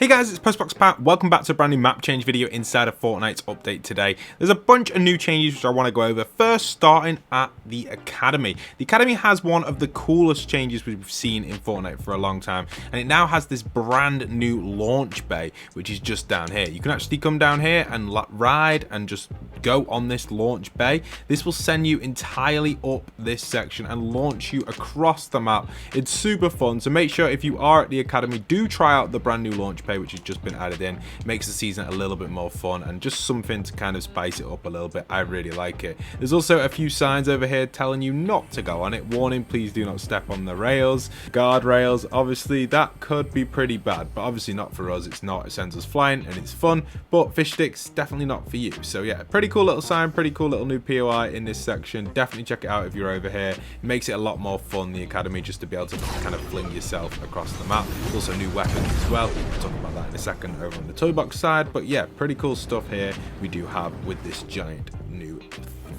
Hey guys, it's Postbox Pat. Welcome back to a brand new map change video inside of Fortnite's update today. There's a bunch of new changes which I want to go over. First, starting at the Academy. The Academy has one of the coolest changes we've seen in Fortnite for a long time, and it now has this brand new launch bay, which is just down here. You can actually come down here and ride and just go on this launch bay. This will send you entirely up this section and launch you across the map. It's super fun, so make sure if you are at the Academy, do try out the brand new launch bay, which has just been added in. It makes the season a little bit more fun and just something to kind of spice it up a little bit. I really like it. There's also a few signs over here telling you not to go on it. Warning, please do not step on the rails. Guardrails, obviously that could be pretty bad, but obviously not for us. It's not. It sends us flying and it's fun, but fish sticks, definitely not for you. So yeah, pretty cool little sign, pretty cool little new POI in this section. Definitely check it out if you're over here. It makes it a lot more fun, the Academy, just to be able to kind of fling yourself across the map. Also new weapons as well. We'll talk about that in a second over on the toy box side, but yeah, pretty cool stuff here we do have with this giant new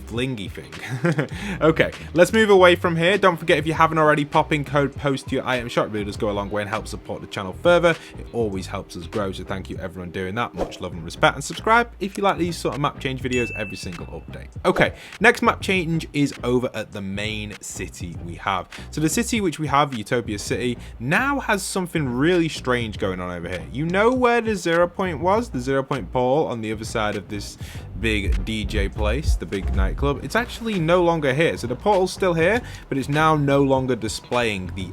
flingy thing. Okay, let's move away from here. Don't forget, if you haven't already, pop in code POST to your item shop. It really does go a long way and help support the channel further. It always helps us grow, so thank you everyone doing that. Much love and respect, and subscribe if you like these sort of map change videos every single update. Okay, next map change is over at the main city we have. So the city which we have, Utopia City, now has something really strange going on over here. You know where the 0 point was? The 0 point pole on the other side of this big DJ place, the big nightclub. It's actually no longer here. So the portal's still here, but it's now no longer displaying the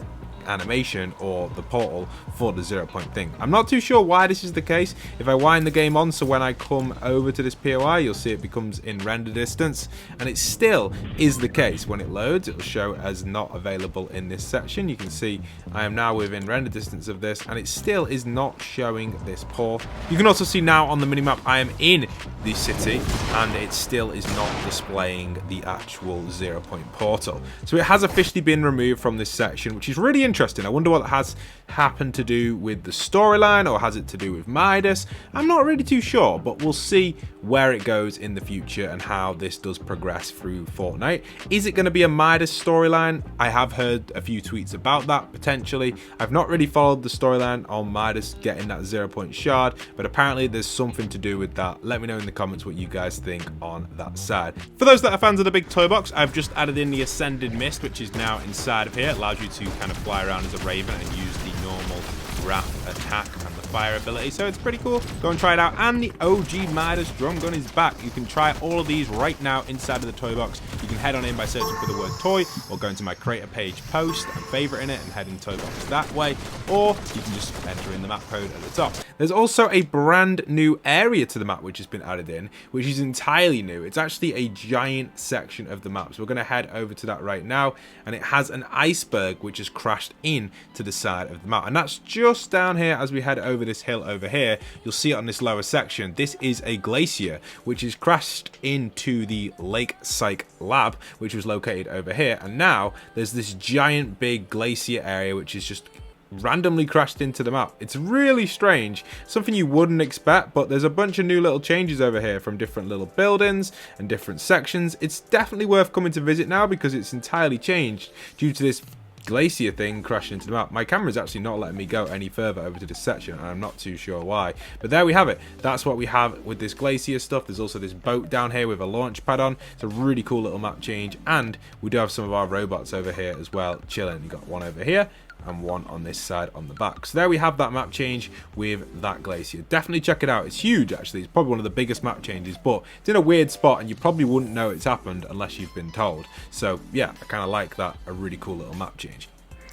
animation or the portal for the 0 point thing. I'm not too sure why this is the case. If I wind the game on, so when I come over to this POI, you'll see it becomes in render distance, and it still is the case. When it loads, it will show as not available in this section. You can see I am now within render distance of this, and it still is not showing this port. You can also see now on the minimap I am in the city, and it still is not displaying the actual 0 point portal. So it has officially been removed from this section, which is really interesting. I wonder what has happened to do with the storyline, or has it to do with Midas? I'm not really too sure, but we'll see where it goes in the future and how this does progress through Fortnite. Is it going to be a Midas storyline? I have heard a few tweets about that, potentially. I've not really followed the storyline on Midas getting that 0 point shard, but apparently there's something to do with that. Let me know in the comments what you guys think on that side. For those that are fans of the big toy box, I've just added in the Ascended Mist, which is now inside of here. It allows you to kind of fly around as a raven and use the normal wrath attack and the fire ability, so it's pretty cool. Go and try it out. And the OG Midas drum gun is back. You can try all of these right now inside of the toy box. You can head on in by searching for the word toy, or go into my creator page post and favorite in it and head in toy box that way, or you can just enter in the map code at the top. There's also a brand new area to the map which has been added in, which is entirely new. It's actually a giant section of the map, so we're going to head over to that right now, and it has an iceberg which has crashed in to the side of the map, and that's just down here. As we head over this hill over here, you'll see it on this lower section. This is a glacier which is crashed into the Lake Psych lab, which was located over here, and now there's this giant big glacier area which is just randomly crashed into the map. It's really strange, something you wouldn't expect, but there's a bunch of new little changes over here from different little buildings and different sections. It's definitely worth coming to visit now because it's entirely changed due to this glacier thing crashing into the map. My camera's actually not letting me go any further over to this section, and I'm not too sure why, but there we have it. That's what we have with this glacier stuff. There's also this boat down here with a launch pad on. It's a really cool little map change, and we do have some of our robots over here as well chilling. You got one over here and one on this side on the back. So there we have that map change with that glacier. Definitely check it out. It's huge, actually. It's probably one of the biggest map changes, but it's in a weird spot and you probably wouldn't know it's happened unless you've been told. So yeah, I kind of like that. A really cool little map change.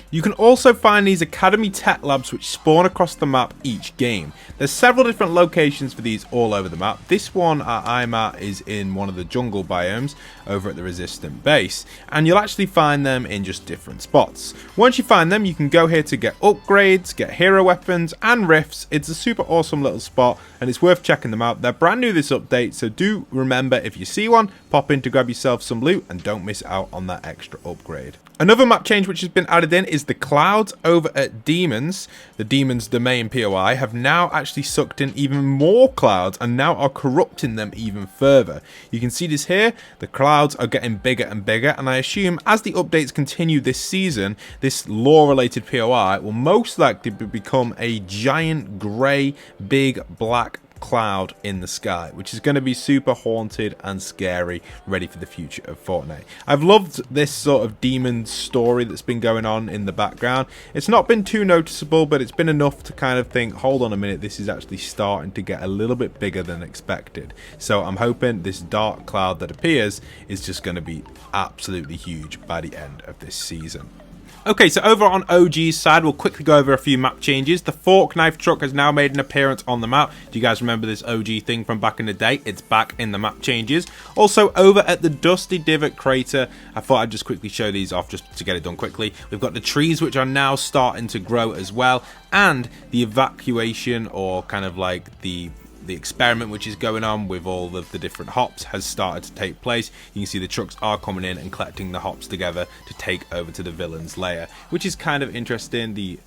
You can also find these Academy Tech Labs which spawn across the map each game. There's several different locations for these all over the map. This one I'm at is in one of the jungle biomes over at the Resistant base, and you'll actually find them in just different spots. Once you find them, you can go here to get upgrades, get hero weapons and rifts. It's a super awesome little spot and it's worth checking them out. They're brand new this update, so do remember, if you see one, pop in to grab yourself some loot and don't miss out on that extra upgrade. Another map change which has been added in is the clouds over at Demons. The Demons domain POI have now actually sucked in even more clouds and now are corrupting them even further. You can see this here, the clouds are getting bigger and bigger, and I assume as the updates continue this season, this lore related POI will most likely become a giant grey, big black cloud in the sky, which is going to be super haunted and scary, ready for the future of Fortnite. I've loved this sort of demon story that's been going on in the background. It's not been too noticeable, but it's been enough to kind of think, hold on a minute, this is actually starting to get a little bit bigger than expected. So I'm hoping this dark cloud that appears is just going to be absolutely huge by the end of this season. Okay, so over on OG's side, we'll quickly go over a few map changes. The fork knife truck has now made an appearance on the map. Do you guys remember this OG thing from back in the day? It's back in the map changes. Also, over at the Dusty Divot crater, I thought I'd just quickly show these off just to get it done quickly. We've got the trees which are now starting to grow as well, and the evacuation, or kind of like the experiment which is going on with all of the different hops, has started to take place. You can see the trucks are coming in and collecting the hops together to take over to the villain's lair, which is kind of interesting.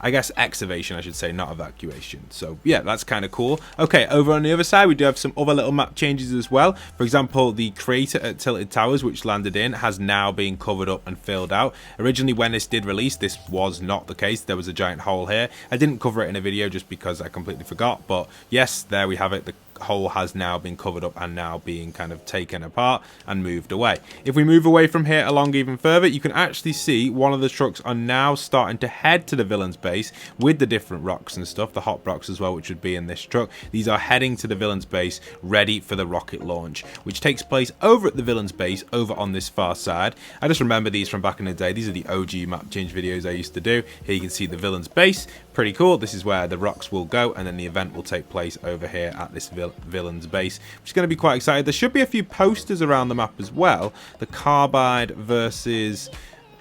I guess excavation, I should say, not evacuation. So yeah, that's kind of cool. Okay, over on the other side, we do have some other little map changes as well. For example, the crater at Tilted Towers, which landed in, has now been covered up and filled out. Originally, when this did release, this was not the case. There was a giant hole here. I didn't cover it in a video just because I completely forgot. But yes, there we have it. The hole has now been covered up and now being kind of taken apart and moved away. If we move away from here along even further, you can actually see one of the trucks are now starting to head to the villain's base with the different rocks and stuff, the hop rocks as well, which would be in this truck. These are heading to the villain's base, ready for the rocket launch, which takes place over at the villain's base over on this far side. I just remember these from back in the day. These are the OG map change videos I used to do. Here you can see the villain's base. Pretty cool. This is where the rocks will go, and then the event will take place over here at this villain's base, which is going to be quite exciting. There should be a few posters around the map as well. The Carbide versus,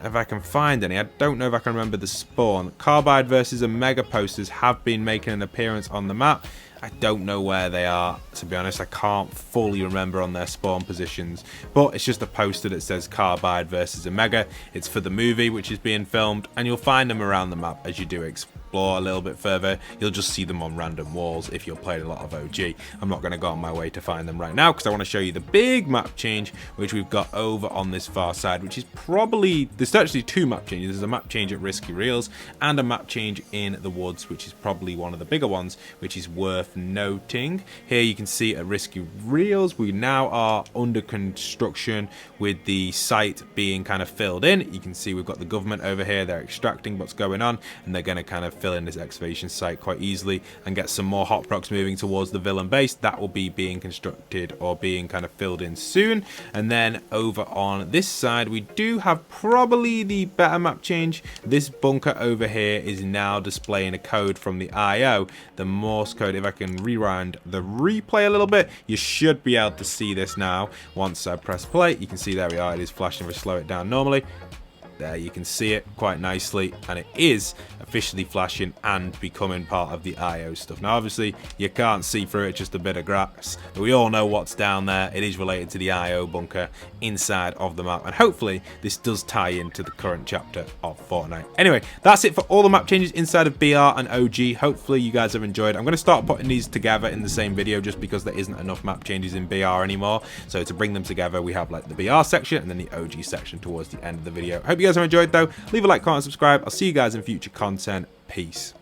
if I can find any, I don't know if I can remember the spawn. Carbide versus Omega posters have been making an appearance on the map. I don't know where they are, to be honest. I can't fully remember on their spawn positions, but it's just a poster that says Carbide versus Omega. It's for the movie which is being filmed, and you'll find them around the map as you do explore a little bit further. You'll just see them on random walls if you're playing a lot of OG. I'm not going to go on my way to find them right now because I want to show you the big map change which we've got over on this far side, which is probably, there's actually two map changes. There's a map change at Risky Reels and a map change in the woods, which is probably one of the bigger ones, which is worth noting. Here you can see at Risky Reels we now are under construction with the site being kind of filled in. You can see we've got the government over here. They're extracting what's going on, and they're going to kind of fill in this excavation site quite easily and get some more hot rocks moving towards the villain base. That will be being constructed or being kind of filled in soon. And then over on this side we do have probably the better map change. This bunker over here is now displaying a code from the IO, the Morse code. If I can rewind the replay a little bit, you should be able to see this now. Once I press play, you can see there we are. It is flashing. If I slow it down normally, there you can see it quite nicely, and it is officially flashing and becoming part of the IO stuff. Now obviously you can't see through it, just a bit of grass, but we all know what's down there. It is related to the IO bunker inside of the map, and hopefully this does tie into the current chapter of Fortnite. Anyway, that's it for all the map changes inside of BR and OG. Hopefully you guys have enjoyed. I'm going to start putting these together in the same video just because there isn't enough map changes in BR anymore, so to bring them together we have like the BR section and then the OG section towards the end of the video. Hope you guys have enjoyed though. Leave a like, comment, subscribe. I'll see you guys in future content. Peace.